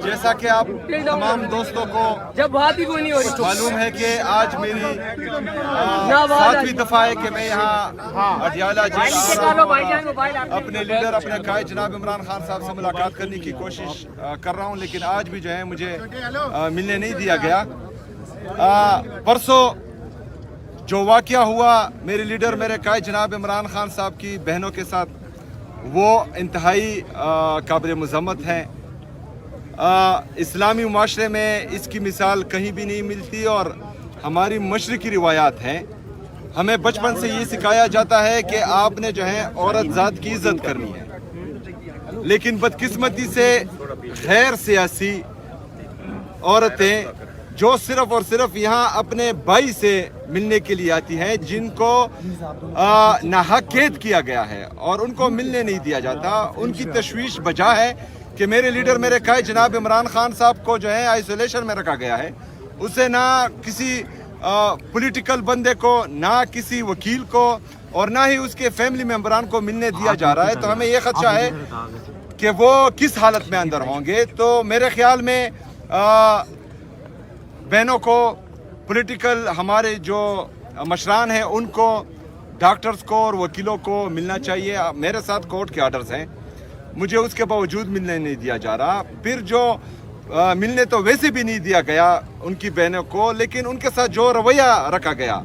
جیسا کہ آپ تمام دوستوں کو معلوم ہے کہ آج میری 7ویں دفعہ ہے کہ میں یہاں اڈیالہ جیل آ رہا ہوں، اپنے لیڈر اپنے قائد جناب عمران خان صاحب سے ملاقات کرنے کی کوشش کر رہا ہوں، لیکن آج بھی جو ہے مجھے ملنے نہیں دیا گیا۔ پرسوں جو واقعہ ہوا میرے لیڈر میرے قائد جناب عمران خان صاحب کی بہنوں کے ساتھ، وہ انتہائی قابل مذمت ہیں۔ اسلامی معاشرے میں اس کی مثال کہیں بھی نہیں ملتی، اور ہماری مشرقی روایات ہیں، ہمیں بچپن سے یہ سکھایا جاتا ہے کہ آپ نے جو ہے عورت ذات کی عزت کرنی ہے، لیکن بدقسمتی سے غیر سیاسی عورتیں جو صرف اور صرف یہاں اپنے بھائی سے ملنے کے لیے آتی ہیں، جن کو ناحق قید کیا گیا ہے اور ان کو ملنے نہیں دیا جاتا، ان کی تشویش بجا ہے کہ میرے لیڈر میرے قائد جناب عمران خان صاحب کو جو ہے آئسولیشن میں رکھا گیا ہے، اسے نہ کسی پولیٹیکل بندے کو، نہ کسی وکیل کو، اور نہ ہی اس کے فیملی ممبران کو ملنے دیا جا رہا ہے۔ تو ہمیں یہ خدشہ ہے کہ وہ کس حالت میں اندر ہوں گے۔ تو میرے خیال میں بہنوں کو، پولیٹیکل ہمارے جو مشران ہیں، ان کو، ڈاکٹرز کو اور وکیلوں کو ملنا چاہیے۔ میرے ساتھ کورٹ کے آرڈرز ہیں، مجھے اس کے باوجود ملنے نہیں دیا جا رہا۔ پھر جو ملنے تو ویسے بھی نہیں دیا گیا ان کی بہنوں کو، لیکن ان کے ساتھ جو رویہ رکھا گیا،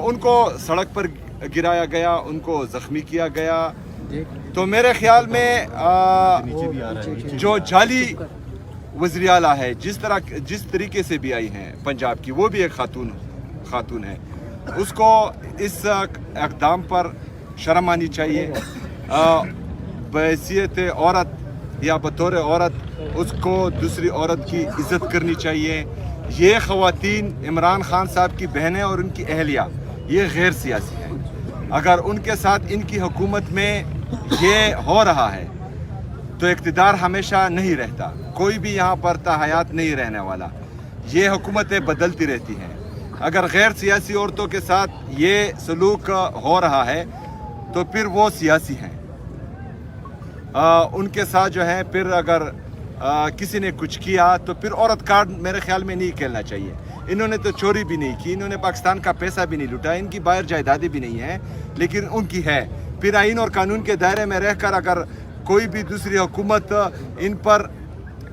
ان کو سڑک پر گرایا گیا، ان کو زخمی کیا گیا۔ تو میرے خیال میں جو جعلی وزیر اعلیٰ ہے، جس طریقے سے بھی آئی ہیں پنجاب کی، وہ بھی ایک خاتون ہے، اس کو اس اقدام پر شرم آنی چاہیے۔ بحیثیت عورت یا بطور عورت اس کو دوسری عورت کی عزت کرنی چاہیے۔ یہ خواتین عمران خان صاحب کی بہنیں اور ان کی اہلیہ، یہ غیر سیاسی ہیں۔ اگر ان کے ساتھ ان کی حکومت میں یہ ہو رہا ہے تو اقتدار ہمیشہ نہیں رہتا، کوئی بھی یہاں پر تا حیات نہیں رہنے والا، یہ حکومتیں بدلتی رہتی ہیں۔ اگر غیر سیاسی عورتوں کے ساتھ یہ سلوک ہو رہا ہے تو پھر وہ سیاسی ہیں، ان کے ساتھ جو ہے پھر اگر کسی نے کچھ کیا تو پھر عورت کارڈ میرے خیال میں نہیں کھیلنا چاہیے۔ انہوں نے تو چوری بھی نہیں کی، انہوں نے پاکستان کا پیسہ بھی نہیں لوٹا، ان کی باہر جائیدادیں بھی نہیں ہیں، لیکن ان کی ہے۔ پھر آئین اور قانون کے دائرے میں رہ کر اگر کوئی بھی دوسری حکومت ان پر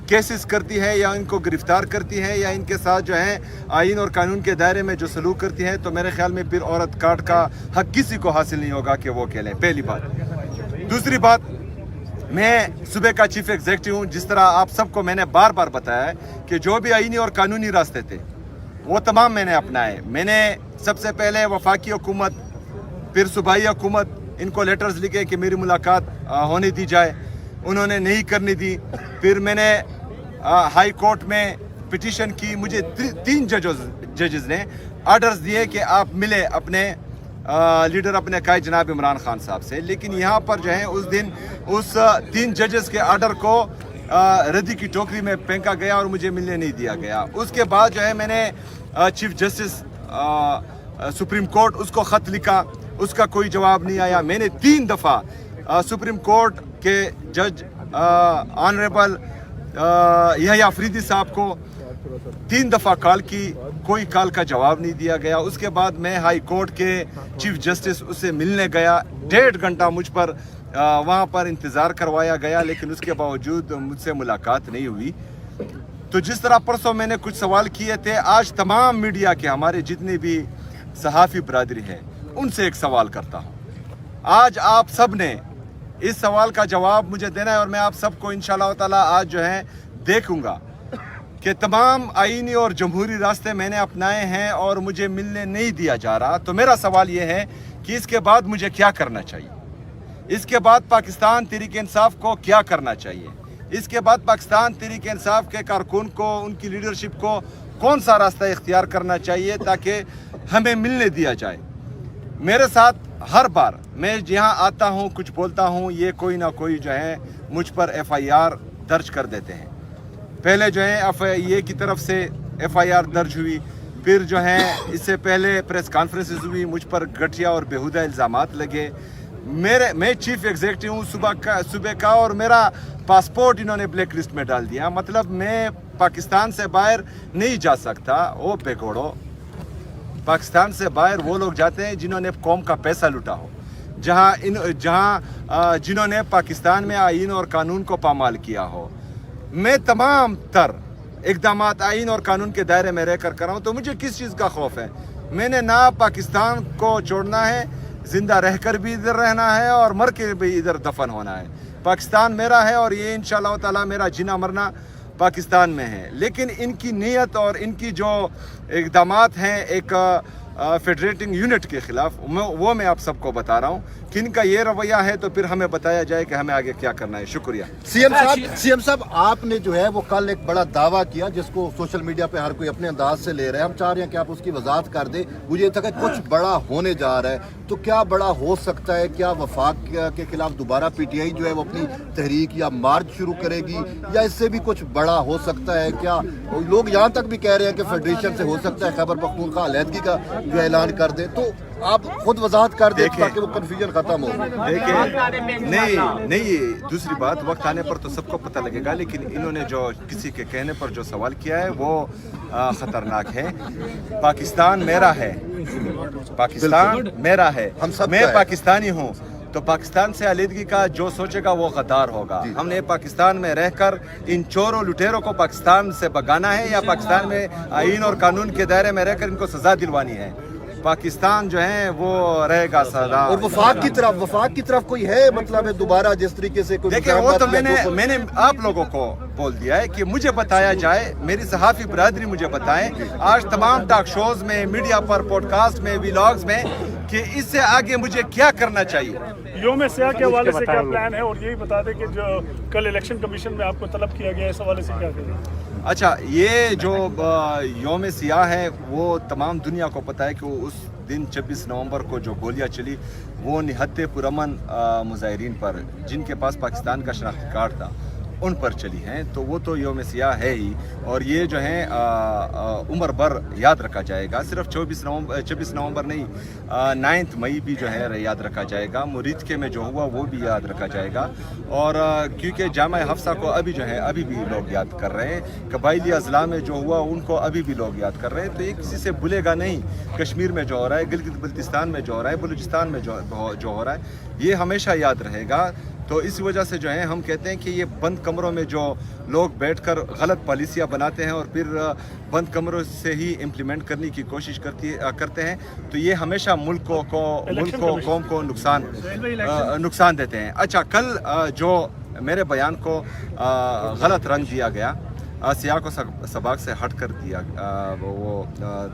کیسز کرتی ہے یا ان کو گرفتار کرتی ہے یا ان کے ساتھ جو ہے آئین اور قانون کے دائرے میں جو سلوک کرتی ہے، تو میرے خیال میں پھر عورت کارڈ کا حق کسی کو حاصل نہیں ہوگا کہ وہ کھیلیں، پہلی بات۔ دوسری بات، میں صوبے کا چیف ایگزیکٹو ہوں، جس طرح آپ سب کو میں نے بار بار بتایا ہے کہ جو بھی آئینی اور قانونی راستے تھے وہ تمام میں نے اپنائے۔ میں نے سب سے پہلے وفاقی حکومت، پھر صوبائی حکومت، ان کو لیٹرز لکھے کہ میری ملاقات ہونے دی جائے، انہوں نے نہیں کرنے دی۔ پھر میں نے ہائی کورٹ میں پٹیشن کی، مجھے 3 ججز نے آرڈرز دیے کہ آپ ملے اپنے لیڈر اپنے قائد جناب عمران خان صاحب سے، لیکن یہاں پر جو ہے اس دن اس 3 ججز کے آرڈر کو ردی کی ٹوکری میں پھینکا گیا اور مجھے ملنے نہیں دیا گیا۔ اس کے بعد جو ہے میں نے چیف جسٹس سپریم کورٹ، اس کو خط لکھا، اس کا کوئی جواب نہیں آیا۔ میں نے 3 دفعہ سپریم کورٹ کے جج آنریبل یحییٰ آفریدی صاحب کو 3 دفعہ کال کی، کوئی کال کا جواب نہیں دیا گیا۔ اس کے بعد میں ہائی کورٹ کے چیف جسٹس اسے ملنے گیا، 1.5 گھنٹہ مجھ پر وہاں پر انتظار کروایا گیا، لیکن اس کے باوجود مجھ سے ملاقات نہیں ہوئی۔ تو جس طرح پرسوں میں نے کچھ سوال کیے تھے، آج تمام میڈیا کے ہمارے جتنے بھی صحافی برادری ہے ان سے ایک سوال کرتا ہوں۔ آج آپ سب نے اس سوال کا جواب مجھے دینا ہے، اور میں آپ سب کو انشاءاللہ تعالی آج جو ہے دیکھوں گا کہ تمام آئینی اور جمہوری راستے میں نے اپنائے ہیں اور مجھے ملنے نہیں دیا جا رہا۔ تو میرا سوال یہ ہے کہ اس کے بعد مجھے کیا کرنا چاہیے؟ اس کے بعد پاکستان تحریک انصاف کو کیا کرنا چاہیے؟ اس کے بعد پاکستان تحریک انصاف کے کارکن کو، ان کی لیڈرشپ کو کون سا راستہ اختیار کرنا چاہیے تاکہ ہمیں ملنے دیا جائے؟ میرے ساتھ ہر بار میں جہاں آتا ہوں کچھ بولتا ہوں، یہ کوئی نہ کوئی جو ہے مجھ پر ایف آئی آر درج کر دیتے ہیں۔ پہلے جو ہے ایف آئی اے کی طرف سے ایف آئی آر درج ہوئی، फिर जो है इससे पहले प्रेस कॉन्फ्रेंसेस हुई, मुझ पर घटिया और बेहुदा इल्ज़ामात लगे। मैं चीफ एग्जीक्यूटिव हूँ सूबे का और मेरा पासपोर्ट इन्होंने ब्लैक लिस्ट में डाल दिया। मतलब मैं पाकिस्तान से बाहर नहीं जा सकता। ओ बेगोड़ो, पाकिस्तान से बाहर वो लोग जाते हैं जिन्होंने कौम का पैसा लूटा हो, जिन्होंने पाकिस्तान में आइन और कानून को पामाल किया हो। मैं तमाम तर इक़दामात आइन और कानून के दायरे में रहकर कर रहा हूँ, तो मुझे किस चीज़ का खौफ है? मैंने ना पाकिस्तान को छोड़ना है, ज़िंदा रहकर भी इधर रहना है और मर के भी इधर दफन होना है। पाकिस्तान मेरा है और ये इंशाअल्लाह ताला मेरा जीना मरना पाकिस्तान में है। लेकिन इनकी नीयत और इनकी जो इक़दामात हैं एक फेडरेटिंग यूनिट के ख़िलाफ़, वो मैं आप सबको बता रहा हूँ कि इनका ये रवैया है, तो फिर हमें बताया जाए कि हमें आगे क्या करना है। शुक्रिया। सीएम साहब, आपने जो है वो कल एक बड़ा दावा किया जिसको सोशल मीडिया पे हर कोई अपने अंदाज से ले रहा है। हम चाह रहे हैं कि आप उसकी वजाहत कर दें। मुझे तक कुछ बड़ा होने जा रहा है, तो क्या बड़ा हो सकता है? क्या वफाक के खिलाफ दोबारा पीटीआई जो है वो अपनी तहरीक या मार्च शुरू करेगी, या इससे भी कुछ बड़ा हो सकता है? क्या लोग यहाँ तक भी कह रहे हैं कि फेडरेशन से हो सकता है खैबर पख्तूनख्वा अलहदगी का जो ऐलान कर दे? तो आप खुद वजाहत कर दें ताकि वो कन्फ्यूजन खत्म हो। देखिए, नहीं, दूसरी बात, वक्त आने पर तो सबको पता लगेगा। लेकिन इन्होंने जो किसी के कहने पर जो सवाल किया है वो खतरनाक है। पाकिस्तान मेरा है, पाकिस्तान मेरा है, मैं पाकिस्तानी हूँ। तो पाकिस्तान से अलहदगी का जो सोचेगा वो गद्दार होगा। हमने पाकिस्तान में रहकर इन चोरों लुटेरों को पाकिस्तान से भगाना है, या पाकिस्तान में आइन और कानून के दायरे में रहकर इनको सजा दिलवानी है? पाकिस्तान जो है वो रहेगा सदा। और वफाक की तरफ कोई है मतलब है दोबारा जिस तरीके से कोई? देखिए, वो तो मैंने आप लोगों को बोल दिया है कि मुझे बताया जाए, मेरी सहाफ़ी बरादरी मुझे बताएं आज तमाम टॉक शोज में, मीडिया पर, पॉडकास्ट में, व्लॉग्स में, कि इससे आगे मुझे क्या करना चाहिए। योम सियाह के हवाले से क्या प्लान है? और यही बता दें कि जो कल इलेक्शन कमीशन में आपको तलब किया गया है, इस हवाले से क्या करें? अच्छा, ये जो योम सियाह है वो तमाम दुनिया को पता है कि उस दिन 26 नवंबर को जो गोलियां चली वो निहत्ते पुरअमन मुजाहिरीन पर, जिनके पास पाकिस्तान का शनाख्ती कार्ड था, उन पर चली हैं। तो वो तो योम सियाह है ही, और ये जो है उम्र भर याद रखा जाएगा। सिर्फ 26 नवंबर नहीं, 9 मई भी जो है याद रखा जाएगा। मुरीद में जो हुआ वो भी याद रखा जाएगा। और क्योंकि जामा हफ्सा को अभी भी लोग याद कर रहे हैं, कबाइली अजला में जो हुआ उनको अभी भी लोग याद कर रहे हैं। तो ये किसी से भूलेगा नहीं। कश्मीर में जो हो रहा है, गिलगित बल्तिस्तान में जो हो रहा है, बलूचिस्तान में जो हो रहा है, ये हमेशा याद रहेगा। तो इस वजह से जो है हम कहते हैं कि ये बंद कमरों में जो लोग बैठकर गलत पॉलिसियाँ बनाते हैं और फिर बंद कमरों से ही इम्प्लीमेंट करने की कोशिश करते हैं, तो ये हमेशा मुल्क को कौम को नुकसान देते हैं। अच्छा, कल जो मेरे बयान को गलत रंग दिया गया, सियाह को सबाक से हट कर दिया, वो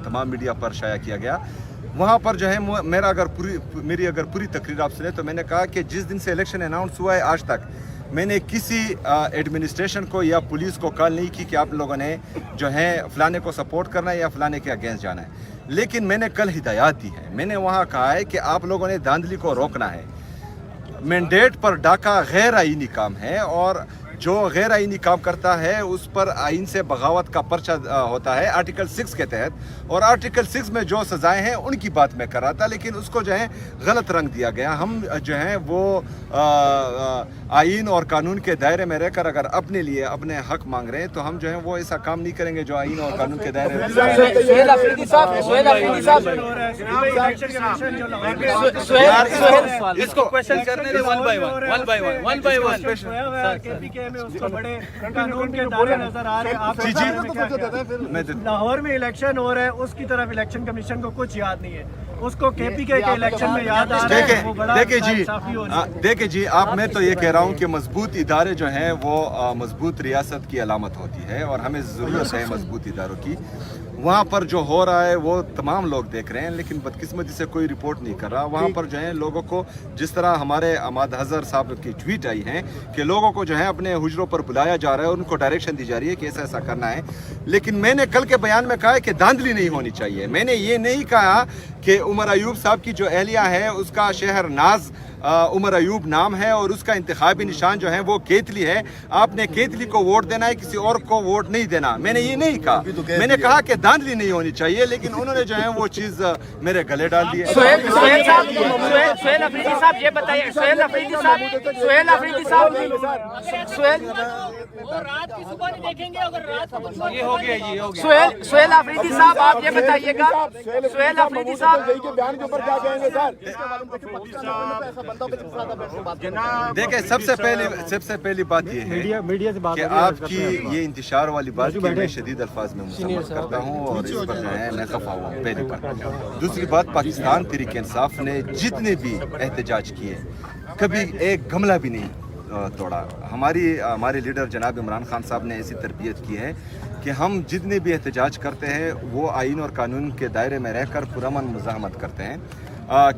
तमाम मीडिया पर शाया किया गया, वहाँ पर जो है मेरी अगर पूरी तकरीर आप सुने तो मैंने कहा कि जिस दिन से इलेक्शन अनाउंस हुआ है आज तक मैंने किसी एडमिनिस्ट्रेशन को या पुलिस को कॉल नहीं की कि आप लोगों ने जो है फलाने को सपोर्ट करना है या फलाने के अगेंस्ट जाना है। लेकिन मैंने कल हिदायत दी है, मैंने वहाँ कहा है कि आप लोगों ने धांधली को रोकना है। मैंडेट पर डाका गैर आईनी काम है, और जो गैर आईनी काम करता है उस पर आइन से बगावत का पर्चा होता है आर्टिकल 6 के तहत, और आर्टिकल 6 में जो सजाएं हैं उनकी बात मैं कर रहा था। लेकिन उसको जो है गलत रंग दिया गया। हम जो है वो आइन और कानून के दायरे में रहकर अगर अपने लिए अपने हक मांग रहे हैं तो हम जो है वो ऐसा काम नहीं करेंगे जो आइन और कानून के दायरे में। इसको क्वेश्चन करने दे वन बाय वन। उसको बड़े कानून के दायरे नजर आ रहे हैं। लाहौर में इलेक्शन हो रहा है, उसकी तरफ इलेक्शन कमीशन को कुछ याद नहीं है, उसको केपीके के इलेक्शन में याद आ रहा है। देखिए जी, आप मैं तो ये कह रहा हूँ कि मजबूत इदारे जो हैं वो मजबूत रियासत की अलामत होती है, और हमें ज़रूरत है मजबूत इदारों की। वहाँ पर जो हो रहा है वो तमाम लोग देख रहे हैं, लेकिन बदकिस्मती से कोई रिपोर्ट नहीं कर रहा। वहाँ पर जो है लोगों को, जिस तरह हमारे अहमद हज़र साहब की ट्वीट आई है कि लोगों को जो है अपने हुजरों पर बुलाया जा रहा है और उनको डायरेक्शन दी जा रही है कि ऐसा करना है। लेकिन मैंने कल के बयान में कहा है कि धांधली नहीं होनी चाहिए। मैंने ये नहीं कहा कि उमर अयूब साहब की जो एहलिया है उसका शहर नाज उमर अयूब नाम है और उसका इंतखाबी निशान जो है वो केतली है। आपने केतली को वोट देना है, किसी और को वोट नहीं देना। मैंने ये नहीं कहा, मैंने कहा कि धांधली नहीं होनी चाहिए, लेकिन उन्होंने जो है वो चीज़ मेरे गले डाल दी है। सोहेल अफरीदी साहब ये बताइए, सोहेल अफरीदी साहब आप ये बताइएगा, सोहेल अफरीदी साहब देखें, सबसे पहली बात ये है कि आपकी ये इंतशार वाली बात की मैं शदीद अल्फाज में मुसम्मत करता हूँ और इस पर जो है मैं खफा हुआ हूँ, पहली बात। दूसरी बात, पाकिस्तान तहरीक इंसाफ ने जितने भी एहतजाज किए कभी एक गमला भी नहीं तोड़ा। हमारे लीडर जनाब इमरान खान साहब ने ऐसी तरबियत की है कि हम जितने भी एहतजाज करते हैं वो आइन और कानून के दायरे में रहकर पुरअमन मुज़ाहमत करते हैं,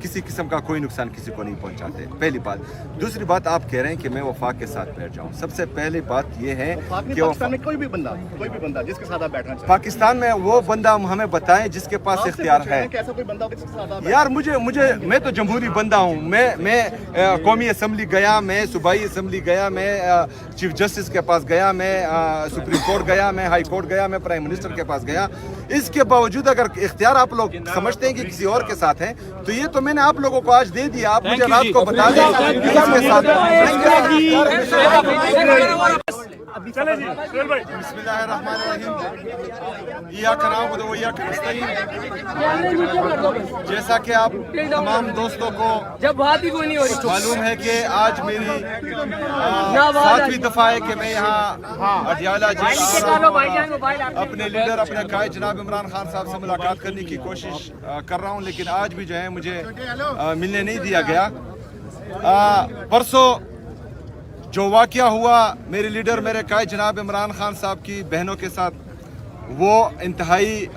किसी किस्म का कोई नुकसान किसी को नहीं पहुंचाते, पहली बात। दूसरी बात, आप कह रहे हैं कि मैं वफाक के साथ बैठ जाऊं। सबसे पहली बात यह है कि पाकिस्तान में कोई भी बंदा जिसके साथ आप बैठना चाहते हैं, पाकिस्तान में वो बंदा हमें बताएं जिसके पास इख्तियार है। कैसा कोई बंदा जिसके साथ आप यार मैं तो जमहूरी बंदा हूँ। मैं कौमी असम्बली गया, मैं सूबाई असम्बली गया, मैं चीफ जस्टिस के पास गया, मैं सुप्रीम कोर्ट गया, मैं हाई कोर्ट गया, मैं प्राइम मिनिस्टर के पास गया। इसके बावजूद अगर इख्तियार आप लोग समझते हैं कि किसी और के साथ है, तो ये तो मैंने आप लोगों को आज दे दिया। आप मुझे रात को बता दें किसके साथ। जैसा कि आप तमाम दोस्तों को जब बात ही कोई नहीं हो रही, मालूम है कि आज मेरी 7वीं दफा है कि मैं यहाँ अडियाला अपने लीडर अपने कायद जनाब इमरान खान साहब से मुलाकात करने की कोशिश कर रहा हूँ, लेकिन आज भी जो है मुझे मिलने नहीं दिया गया। परसों जो वाक़या हुआ मेरे लीडर मेरे कायद जनाब इमरान खान साहब की बहनों के साथ, वो इंतहाई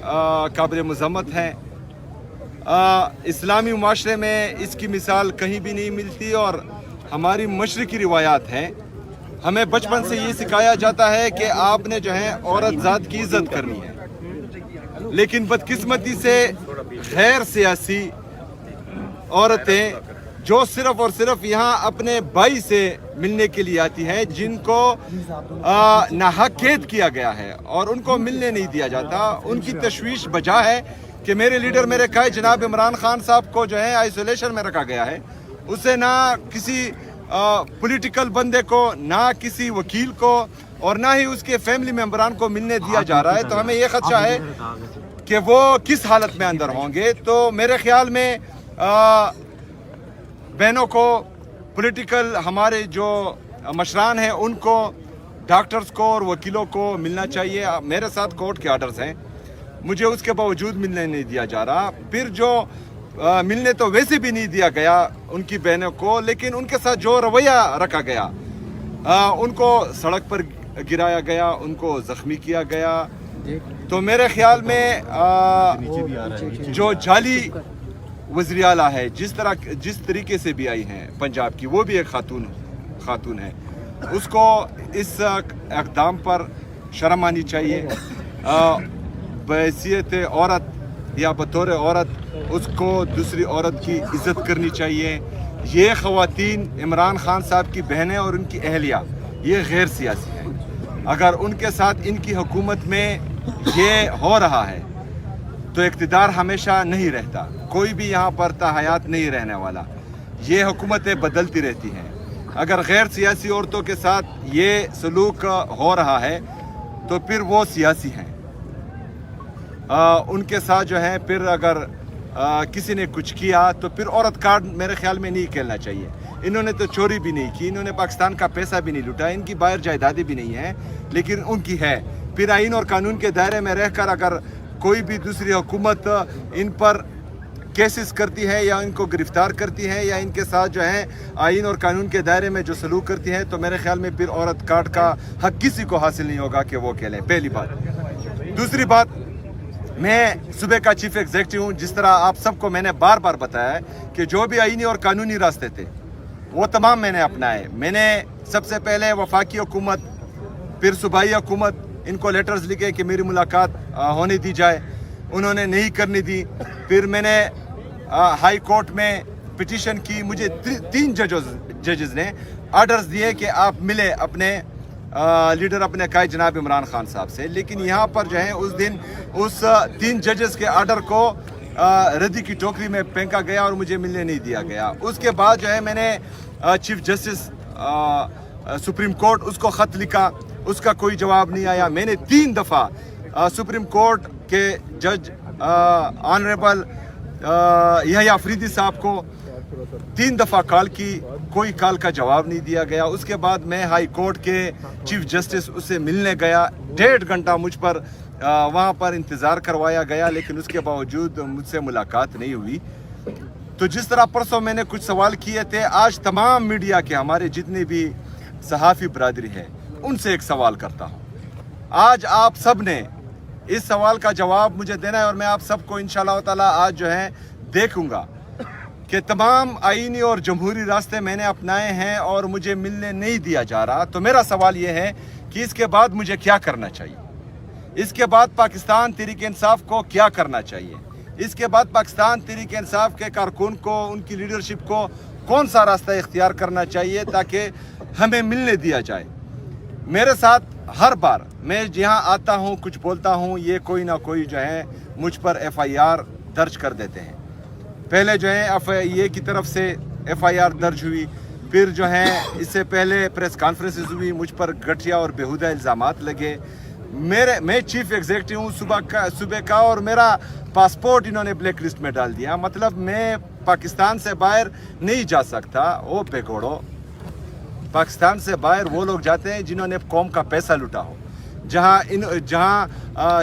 काबिल मज़म्मत है। इस्लामी मुआशरे में इसकी मिसाल कहीं भी नहीं मिलती और हमारी मशरक़ी रिवायात हैं। हमें बचपन से ये सिखाया जाता है कि आपने जो है औरत ज़ात की इज़्ज़त करनी है, लेकिन बदकिस्मती से गैर सियासी औरतें जो सिर्फ और सिर्फ यहाँ अपने भाई से मिलने के लिए आती हैं, जिनको नाहक कैद किया गया है और उनको मिलने नहीं दिया जाता, उनकी तशवीश बजा है कि मेरे लीडर मेरे कायद जनाब इमरान खान साहब को जो है आइसोलेशन में रखा गया है। उसे ना किसी पॉलिटिकल बंदे को, ना किसी वकील को और ना ही उसके फैमिली मेम्बरान को मिलने दिया जा रहा है। तो हमें ये खदशा है कि वो किस हालत में अंदर होंगे। तो मेरे ख्याल में बहनों को, पॉलिटिकल हमारे जो मशरान हैं उनको, डॉक्टर्स को और वकीलों को मिलना चाहिए। मेरे साथ कोर्ट के आर्डर्स हैं, मुझे उसके बावजूद मिलने नहीं दिया जा रहा। फिर जो मिलने तो वैसे भी नहीं दिया गया उनकी बहनों को, लेकिन उनके साथ जो रवैया रखा गया, उनको सड़क पर गिराया गया, उनको ज़ख्मी किया गया। तो मेरे ख्याल में जो जाली वज़ीर आला है, जिस तरीके से भी आई हैं पंजाब की, वो भी एक खातून है, उसको इस इक़दाम पर शर्म आनी चाहिए। बहैसियत औरत या बतौर औरत उसको दूसरी औरत की इज़्ज़त करनी चाहिए। ये ख़वातीन इमरान खान साहब की बहनें और उनकी अहलिया, ये गैर सियासी हैं। अगर उनके साथ इनकी हुकूमत में ये हो रहा है तो इक़्तिदार हमेशा नहीं रहता, कोई भी यहाँ पर ताहयात नहीं रहने वाला। ये हुकूमतें बदलती रहती हैं। अगर गैर सियासी औरतों के साथ ये सलूक हो रहा है तो फिर वो सियासी हैं। उनके साथ जो है फिर अगर किसी ने कुछ किया तो फिर औरत कार्ड मेरे ख्याल में नहीं खेलना चाहिए। इन्होंने तो चोरी भी नहीं की, इन्होंने पाकिस्तान का पैसा भी नहीं लूटा, इनकी बाहर जायदादें भी नहीं है, लेकिन उनकी है। फिर आइन और कानून के दायरे में रहकर अगर कोई भी दूसरी हुकूमत इन पर केसेस करती है या इनको गिरफ्तार करती है या इनके साथ जो है आइन और कानून के दायरे में जो सलूक करती है, तो मेरे ख्याल में फिर औरत कार्ड का हक किसी को हासिल नहीं होगा कि वो खेलें, पहली बात। दूसरी बात, मैं सूबे का चीफ एग्जीक्यूटिव हूँ। जिस तरह आप सबको मैंने बार बार बताया है कि जो भी आइनी और कानूनी रास्ते थे वो तमाम मैंने अपनाए। मैंने सबसे पहले वफाकी हुकूमत, फिर सूबाई हुकूमत, इनको लेटर्स लिखे कि मेरी मुलाकात होने दी जाए, उन्होंने नहीं करने दी। फिर मैंने हाई कोर्ट में पिटीशन की, मुझे 3 जजेस ने आर्डर्स दिए कि आप मिले अपने लीडर अपने कायद जनाब इमरान खान साहब से, लेकिन यहाँ पर जो है उस दिन उस 3 जजेस के आर्डर को रद्दी की टोकरी में फेंका गया और मुझे मिलने नहीं दिया गया। उसके बाद जो है मैंने चीफ जस्टिस सुप्रीम कोर्ट उसको ख़त लिखा, उसका कोई जवाब नहीं आया। मैंने 3 दफ़ा सुप्रीम कोर्ट के जज ऑनरेबल यहया अफरीदी साहब को 3 दफ़ा कॉल की, कोई कॉल का जवाब नहीं दिया गया। उसके बाद मैं हाई कोर्ट के चीफ जस्टिस उससे मिलने गया, 1.5 घंटा मुझ पर वहाँ पर इंतज़ार करवाया गया, लेकिन उसके बावजूद मुझसे मुलाकात नहीं हुई। तो जिस तरह परसों मैंने कुछ सवाल किए थे, आज तमाम मीडिया के हमारे जितने भी सहाफ़ी बरादरी है उनसे एक सवाल करता हूँ। आज आप सब ने इस सवाल का जवाब मुझे देना है और मैं आप सबको इंशाअल्लाह ताला आज जो है देखूंगा कि तमाम आईनी और जमहूरी रास्ते मैंने अपनाए हैं और मुझे मिलने नहीं दिया जा रहा। तो मेरा सवाल ये है कि इसके बाद मुझे क्या करना चाहिए, इसके बाद पाकिस्तान तहरीक इंसाफ को क्या करना चाहिए, इसके बाद पाकिस्तान तहरीक इंसाफ के कारकुन को, उनकी लीडरशिप को कौन सा रास्ता इख्तियार करना चाहिए ताकि हमें मिलने दिया जाए। मेरे साथ हर बार मैं जहाँ आता हूँ कुछ बोलता हूँ, ये कोई ना कोई जो है मुझ पर FIR दर्ज कर देते हैं। पहले जो है FIA की तरफ से FIR दर्ज हुई, फिर जो है इससे पहले प्रेस कॉन्फ्रेंसेस हुई, मुझ पर घटिया और बेहुदा इल्ज़ामात लगे। मैं चीफ एग्जीक्यूटिव हूँ सूबे का और मेरा पासपोर्ट इन्होंने ब्लैक लिस्ट में डाल दिया। मतलब मैं पाकिस्तान से बाहर नहीं जा सकता। ओ बेगोड़ो, पाकिस्तान से बाहर वो लोग जाते हैं जिन्होंने कौम का पैसा लूटा हो,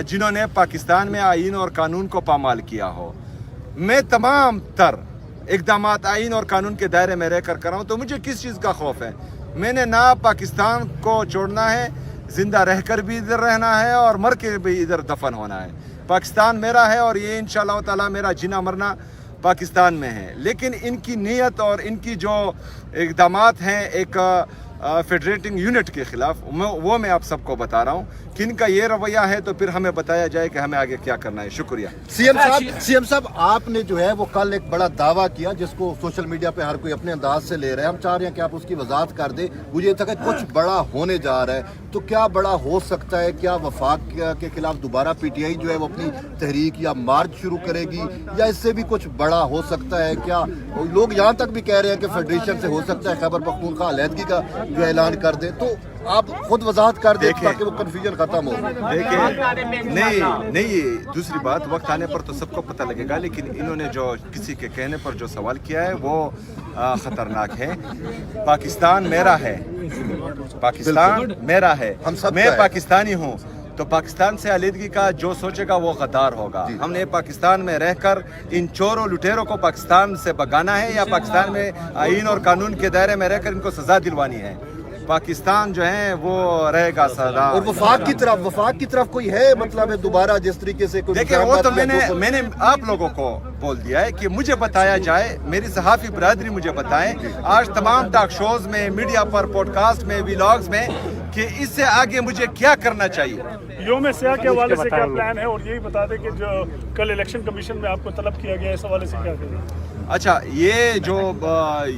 जिन्होंने पाकिस्तान में आईन और कानून को पामाल किया हो। मैं तमाम तर इक़दामात आईन और कानून के दायरे में रहकर कर रहा हूँ, तो मुझे किस चीज़ का खौफ है। मैंने ना पाकिस्तान को छोड़ना है, ज़िंदा रहकर भी इधर रहना है और मर के भी इधर दफन होना है। पाकिस्तान मेरा है और ये इंशाअल्लाह ताला मेरा जीना मरना पाकिस्तान में है। लेकिन इनकी नीयत और इनकी जो इक़दामात हैं एक फेडरेटिंग यूनिट के ख़िलाफ़, वो मैं आप सबको बता रहा हूँ कि इनका ये रवैया है, तो फिर हमें बताया जाए कि हमें आगे क्या करना है। शुक्रिया। सीएम साहब, आपने जो है वो कल एक बड़ा दावा किया जिसको सोशल मीडिया पे हर कोई अपने अंदाज से ले रहा है। हम चाह रहे हैं कि आप उसकी वजाहत कर दे। मुझे तक कुछ बड़ा होने जा रहा है, तो क्या बड़ा हो सकता है? क्या वफाक के खिलाफ दोबारा PTI जो है वो अपनी तहरीक या मार्च शुरू करेगी, या इससे भी कुछ बड़ा हो सकता है? क्या लोग यहाँ तक भी कह रहे हैं कि फेडरेशन से हो सकता है खैबर पख्तूनख्वा अलहदगी का जो ऐलान कर दे? तो आप खुद वजाहत कर दें ताकि वो कन्फ्यूजन खत्म हो। देखिए, नहीं, दूसरी बात, वक्त आने पर तो सबको पता लगेगा, लेकिन इन्होंने जो किसी के कहने पर जो सवाल किया है वो खतरनाक है। पाकिस्तान मेरा है, पाकिस्तान मेरा है, मैं पाकिस्तानी हूँ। तो पाकिस्तान से अलहदगी का जो सोचेगा वो गद्दार होगा। हमने पाकिस्तान में रहकर इन चोरों लुटेरों को पाकिस्तान से भगाना है, या पाकिस्तान में आईन और कानून के दायरे में रहकर इनको सजा दिलवानी है। पाकिस्तान जो है वो रहेगा सदा। और वफाक की तरफ कोई है, मतलब है दोबारा जिस तरीके से कोई? देखिए, वो तो मैंने आप लोगों को बोल दिया है कि मुझे बताया जाए, मेरी सहाफ़ी बरादरी मुझे बताएं आज तमाम टॉक शोज में, मीडिया पर, पॉडकास्ट में, व्लॉग्स में, कि इससे आगे मुझे क्या करना चाहिए। योम सियाह के हवाले से क्या प्लान है, और यही बता दें कि जो कल इलेक्शन कमीशन में आपको तलब किया गया है, इस हवाले से क्या करें? अच्छा, ये जो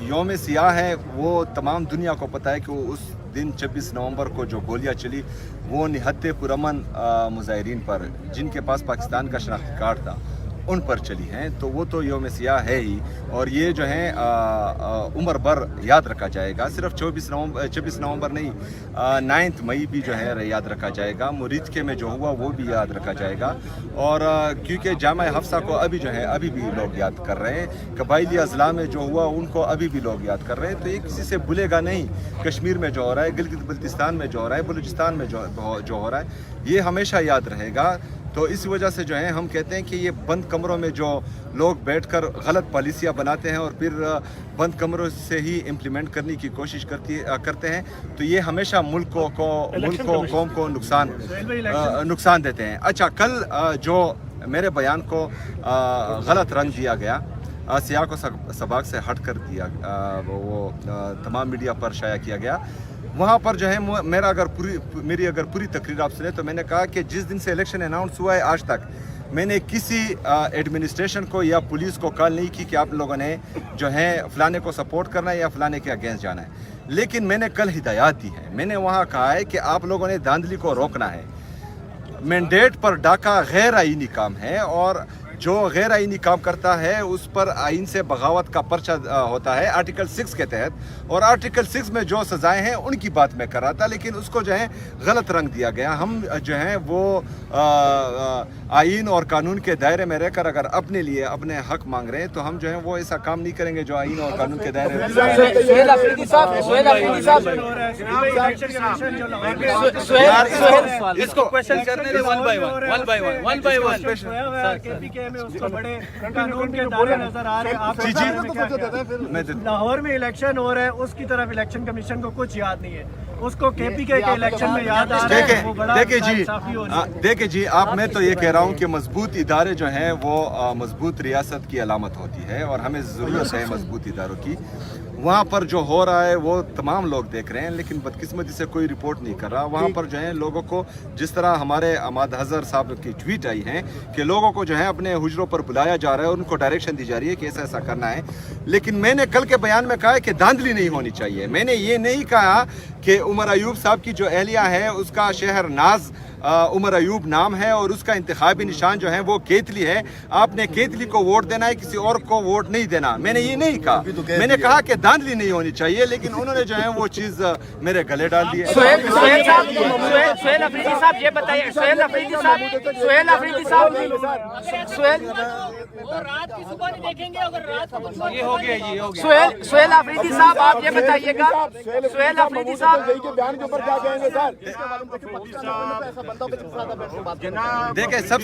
योम सियाह है वो तमाम दुनिया को पता है कि वो उस दिन 26 नवंबर को जो गोलियां चली वो निहत्ते पुरअमन मुजाहिरीन पर, जिनके पास पाकिस्तान का शनाख्ती कार्ड था, उन पर चली हैं। तो वो तो योम सियाह है ही, और ये जो है उम्र भर याद रखा जाएगा। सिर्फ 26 नवंबर नहीं, 9 मई भी जो है याद रखा जाएगा। मुरीदके में जो हुआ वो भी याद रखा जाएगा। और क्योंकि जामा हफ्सा को अभी जो है अभी भी लोग याद कर रहे हैं, कबायली अजला में जो हुआ उनको अभी भी लोग याद कर रहे हैं। तो ये किसी से भूलेगा नहीं। कश्मीर में जो हो रहा है, गिलगित बल्तिस्तान में जो हो रहा है, बलूचिस्तान में जो हो रहा है, ये हमेशा याद रहेगा। तो इस वजह से जो है हम कहते हैं कि ये बंद कमरों में जो लोग बैठकर गलत पॉलिसियाँ बनाते हैं और फिर बंद कमरों से ही इम्प्लीमेंट करने की कोशिश करते हैं, तो ये हमेशा मुल्क को कौम को नुकसान देते हैं। अच्छा, कल जो मेरे बयान को गलत रंग दिया गया, सियाह को सबाक से हट कर दिया, वो तमाम मीडिया पर शाया किया गया, वहाँ पर जो है मेरी अगर पूरी तकरीर आप सुने तो मैंने कहा कि जिस दिन से इलेक्शन अनाउंस हुआ है आज तक میں نے کسی ایڈمنسٹریشن کو یا پولیس کو کال نہیں کی کہ آپ لوگوں نے جو ہے فلانے کو سپورٹ کرنا ہے یا فلانے کے اگینسٹ جانا ہے. لیکن میں نے کل ہدایات دی ہے. میں نے وہاں کہا ہے کہ آپ لوگوں نے دھاندلی کو روکنا ہے. مینڈیٹ پر ڈاکہ غیر آئینی کام ہے اور جو غیر آئینی کام کرتا ہے اس پر آئین سے بغاوت کا پرچہ ہوتا ہے آرٹیکل 6 کے تحت. اور آرٹیکل 6 میں جو سزائیں ہیں ان کی بات میں کر رہا تھا, لیکن اس کو جو ہے غلط رنگ دیا گیا. ہم جو ہیں وہ آئین اور قانون کے دائرے میں رہ کر اگر اپنے لیے اپنے حق مانگ رہے ہیں تو ہم جو ہیں وہ ایسا کام نہیں کریں گے جو آئین اور قانون کے دائرے میں. سہیل افریدی صاحب, سہیل افریدی صاحب, اس کو کوشچن کرنے دیں ون بائی ون. قانون کے دائرے نظر آ رہے ہیں. لاہور میں الیکشن ہو رہا ہے, اس کی طرف الیکشن کمیشن کو کچھ یاد نہیں ہے. اس کو کے پی کے الیکشن میں یاد آ رہا ہے. وہ بڑا انصافی ہو رہی ہے. دیکھیں جی, آپ میں تو یہ کہہ رہا ہوں کہ مضبوط ادارے جو ہیں وہ مضبوط ریاست کی علامت ہوتی ہے اور ہمیں ضرورت ہے مضبوط اداروں کی. وہاں پر جو ہو رہا ہے وہ تمام لوگ دیکھ رہے ہیں, لیکن بدقسمتی سے کوئی رپورٹ نہیں کر رہا. وہاں پر جو ہے لوگوں کو, جس طرح ہمارے عماد حضر صاحب کی ٹویٹ آئی ہیں کہ لوگوں کو جو ہے اپنے حجروں پر بلایا جا رہا ہے اور ان کو ڈائریکشن دی جا رہی ہے کہ ایسا ایسا کرنا ہے. لیکن میں نے کل کے بیان میں کہا ہے کہ دھاندلی نہیں ہونی چاہیے. میں نے یہ نہیں کہا کہ عمر ایوب صاحب کی جو اہلیہ ہے اس کا شہر ناز عمر ایوب نام ہے اور اس کا انتخابی نشان جو ہے وہ کیتلی ہے. آپ نے کیتلی کو ووٹ دینا ہے, کسی اور کو ووٹ نہیں دینا. میں نے یہ نہیں کہا. میں نے کہا کہ دھاندلی نہیں ہونی چاہیے, لیکن انہوں نے جو ہے وہ چیز میرے گلے ڈال دی ہے. سہیل افریدی صاحب یہ بتائیے, سہیل افریدی صاحب, سہیل افریدی صاحب, سہیل افریدی صاحب آپ یہ بتائیے گا, سہیل افریدی صاحب دیکھیں, سب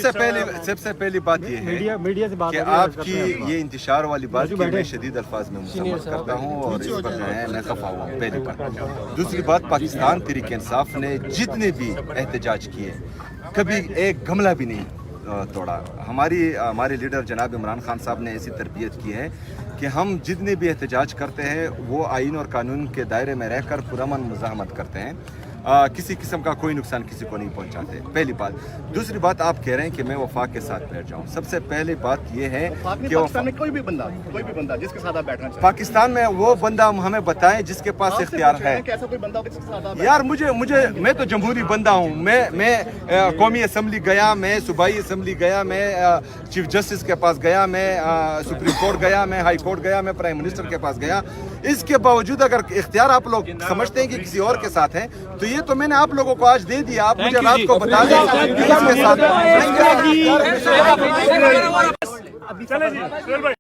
سے پہلی بات یہ ہے کہ آپ کی یہ انتشار والی بات کی میں شدید الفاظ میں مذمت کرتا ہوں اور اس پر جو ہے میں خفا ہوا ہوں. پہلی بات. دوسری بات, پاکستان تحریک انصاف نے جتنے بھی احتجاج کیے کبھی ایک گملہ بھی نہیں توڑا. ہمارے لیڈر جناب عمران خان صاحب نے ایسی تربیت کی ہے کہ ہم جتنے بھی احتجاج کرتے ہیں وہ آئین اور قانون کے دائرے میں رہ کر پرامن مزاحمت کرتے ہیں. کسی قسم کا کوئی نقصان کسی کو نہیں پہنچاتے. پہلی بات. دوسری بات, آپ کہہ رہے ہیں کہ میں وفاق کے ساتھ بیٹھ جاؤں. سب سے پہلی بات یہ ہے کہ پاکستان میں کوئی بھی بندہ جس کے ساتھ آپ بیٹھنا چاہتے ہیں, پاکستان میں وہ بندہ ہمیں بتائیں جس کے پاس اختیار ہے. ایسا کوئی بندہ جس کے ساتھ آپ یار میں تو جمہوری بندہ ہوں. میں قومی اسمبلی گیا, میں صوبائی اسمبلی گیا, میں چیف جسٹس کے پاس گیا, میں سپریم کورٹ گیا, میں ہائی کورٹ گیا, میں پرائم منسٹر کے پاس گیا. اس کے باوجود اگر اختیار آپ لوگ سمجھتے ہیں کہ کسی اور کے ساتھ ہیں تو یہ تو میں نے آپ لوگوں کو آج دے دیا. آپ مجھے رات کو بتا دیں کہ کس کے ساتھ. چلے جی,